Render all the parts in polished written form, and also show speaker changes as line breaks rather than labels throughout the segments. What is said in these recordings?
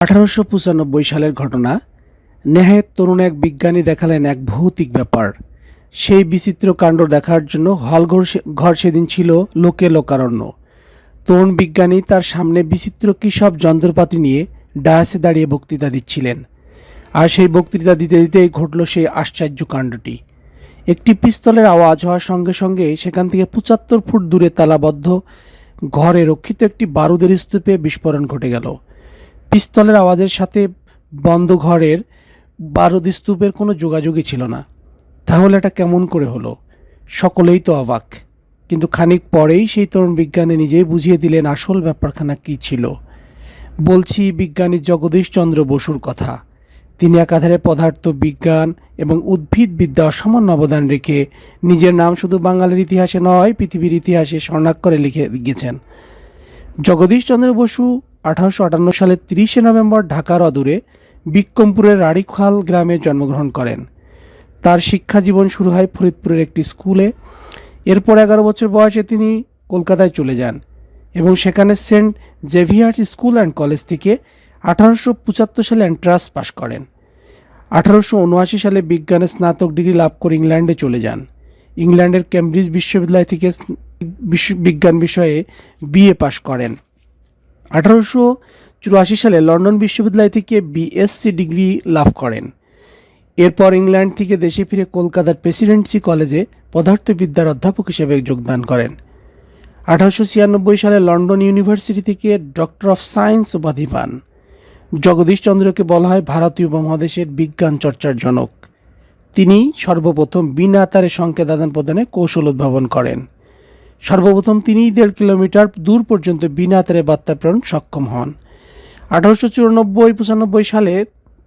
1895 সালের ঘটনা। নেহায়েত তরুণ এক বিজ্ঞানী দেখালেন এক ভৌতিক ব্যাপার। সেই বিচিত্র কাণ্ড দেখার জন্য ঘর সেদিন ছিল লোকে লোকারণ্য। তরুণ বিজ্ঞানী তার সামনে বিচিত্র কী সব যন্ত্রপাতি নিয়ে ডায়াসে দাঁড়িয়ে বক্তৃতা দিচ্ছিলেন। আর সেই বক্তৃতা দিতে দিতেই ঘটল সেই আশ্চর্য কাণ্ডটি। একটি পিস্তলের আওয়াজ হওয়ার সঙ্গে সঙ্গে সেখান থেকে 75 ফুট দূরে তালাবদ্ধ ঘরে রক্ষিত একটি বারুদের স্তূপে বিস্ফোরণ ঘটে গেল। পিস্তলের আওয়াজের সাথে বন্ধ ঘরের বারুদ স্তূপের কোনো যোগাযোগই ছিল না। তাহলে এটা কেমন করে হলো? সকলেই তো অবাক। কিন্তু খানিক পরেই সেই তরুণ বিজ্ঞানী নিজেই বুঝিয়ে দিলেন আসল ব্যাপারখানা কী ছিল। বলছি বিজ্ঞানী জগদীশচন্দ্র বসুর কথা। তিনি একাধারে পদার্থ বিজ্ঞান এবং উদ্ভিদবিদ্যা অসামান্য অবদান রেখে নিজের নাম শুধু বাঙালির ইতিহাসে নয়, পৃথিবীর ইতিহাসে স্বর্ণাক্ষরে লিখে গেছেন। জগদীশচন্দ্র বসু 1858 সালের 30শে নভেম্বর ঢাকার অদূরে বিক্রমপুরের রাড়ীখাল গ্রামে জন্মগ্রহণ করেন। তার শিক্ষা জীবন শুরু হয় ফরিদপুরের একটি স্কুলে। এরপর 11 বছর বয়সে তিনি কলকাতায় চলে যান এবং সেখানে Saint Xavier's School and College থেকে 1875 সালে এন্ট্রান্স পাশ করেন। 1879 সালে বিজ্ঞানে স্নাতক ডিগ্রি লাভ করে ইংল্যান্ডে চলে যান। ইংল্যান্ডের কেমব্রিজ বিশ্ববিদ্যালয় থেকে বিজ্ঞান বিষয়ে বিএ পাশ করেন। 1884 সালে লন্ডন বিশ্ববিদ্যালয় থেকে বিএসসি ডিগ্রি লাভ করেন। এরপর ইংল্যান্ড থেকে দেশে ফিরে কলকাতার প্রেসিডেন্সি কলেজে পদার্থবিদ্যার অধ্যাপক হিসেবে যোগদান করেন। 1896 সালে লন্ডন ইউনিভার্সিটি থেকে ডক্টর অফ সায়েন্স উপাধি পান। জগদীশচন্দ্রকে বলা হয় ভারতীয় উপমহাদেশের বিজ্ঞান চর্চার জনক। তিনি সর্বপ্রথম বিনা তারে সংকেত আদান প্রদানে কৌশল উদ্ভাবন করেন। সর্বপ্রথম তিনি 1.5 কিলোমিটার দূর পর্যন্ত বিনা তারে বার্তা প্রেরণ সক্ষম হন। 1894-95 সালে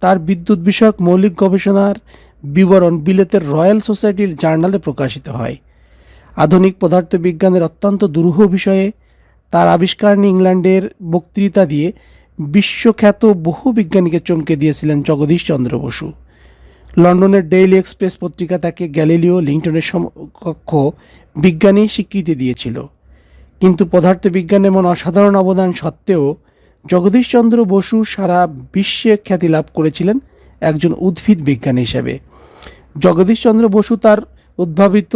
তার বিদ্যুৎ বিষয়ক মৌলিক গবেষণার বিবরণ বিলেতের রয়্যাল সোসাইটির জার্নালে প্রকাশিত হয়। আধুনিক পদার্থবিজ্ঞানের অত্যন্ত দুরূহ বিষয়ে তার আবিষ্কার নিয়ে ইংল্যান্ডের বক্তৃতা দিয়ে বিশ্বখ্যাত বহু বিজ্ঞানীকে চমকে দিয়েছিলেন জগদীশচন্দ্র বসু। লন্ডনের ডেইলি এক্সপ্রেস পত্রিকা তাকে গ্যালিলিও লিংটনের সমকক্ষ বিজ্ঞানী স্বীকৃতি দিয়েছিল। কিন্তু পদার্থবিজ্ঞানে এমন অসাধারণ অবদান সত্ত্বেও জগদীশচন্দ্র বসু সারা বিশ্বে খ্যাতি লাভ করেছিলেন একজন উদ্ভিদ বিজ্ঞানী হিসেবে। জগদীশচন্দ্র বসু তার উদ্ভাবিত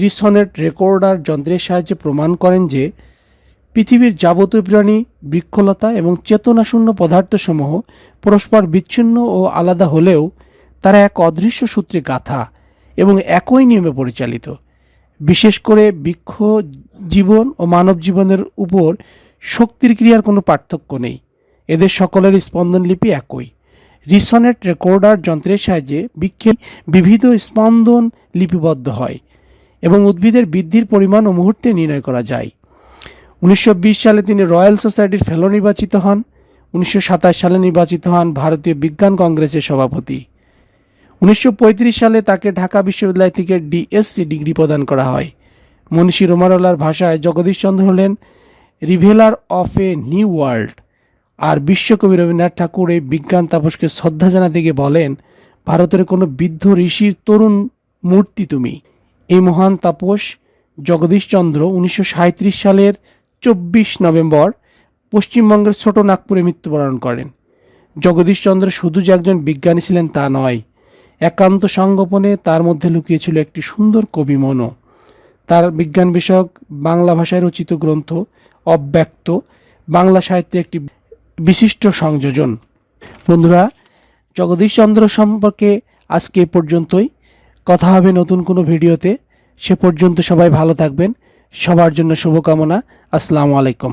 রিসনেট রেকর্ডার যন্ত্রের সাহায্যে প্রমাণ করেন যে পৃথিবীর যাবতীয় প্রাণী, বৃক্ষলতা এবং চেতনাশূন্য পদার্থসমূহ পরস্পর বিচ্ছিন্ন ও আলাদা হলেও তারা এক অদৃশ্য সূত্রে গাঁথা এবং একই নিয়মে পরিচালিত। বিশেষ করে বৃক্ষ জীবন ও মানব জীবনের উপর শক্তির ক্রিয়ার কোনো পার্থক্য নেই। এদের সকলের স্পন্দনলিপি একই। রিসনেট রেকর্ডার যন্ত্রের সাহায্যে বৃক্ষের বিবিধ স্পন্দন লিপিবদ্ধ হয় এবং উদ্ভিদের বৃদ্ধির পরিমাণ ও মুহূর্তে নির্ণয় করা যায়। 1920 সালে তিনি রয়্যাল সোসাইটির ফেলো নির্বাচিত হন। 1927 সালে নির্বাচিত হন ভারতীয় বিজ্ঞান কংগ্রেসের সভাপতি। 1935 সালে তাকে ঢাকা বিশ্ববিদ্যালয় থেকে ডিএসসি ডিগ্রি প্রদান করা হয়। মনীষী রোমারোলার ভাষায় জগদীশচন্দ্র হলেন রিভেলার অফ এ নিউ ওয়ার্ল্ড। আর বিশ্বকবি রবীন্দ্রনাথ ঠাকুর এই বিজ্ঞান তাপসকে শ্রদ্ধা জানাতে গিয়ে বলেন, ভারতের কোনো বৃদ্ধ ঋষির তরুণ মূর্তি তুমি। এই মহান তাপস জগদীশচন্দ্র 1937 সালের 24 নভেম্বর পশ্চিমবঙ্গের ছোট নাগপুরে মৃত্যুবরণ করেন। জগদীশচন্দ্র শুধু যে একজন বিজ্ঞানী ছিলেন তা নয়, একান্ত সংগোপনে তার মধ্যে লুকিয়েছিল একটি সুন্দর কবি মনও। তার বিজ্ঞান বিষয়ক বাংলা ভাষায় রচিত গ্রন্থ অব্যক্ত বাংলা সাহিত্যে একটি বিশিষ্ট সংযোজন। বন্ধুরা, জগদীশচন্দ্র সম্পর্কে আজকে এ পর্যন্তই। কথা হবে নতুন কোনো ভিডিওতে। সে পর্যন্ত সবাই ভালো থাকবেন। সবার জন্য শুভকামনা। আসসালামু আলাইকুম।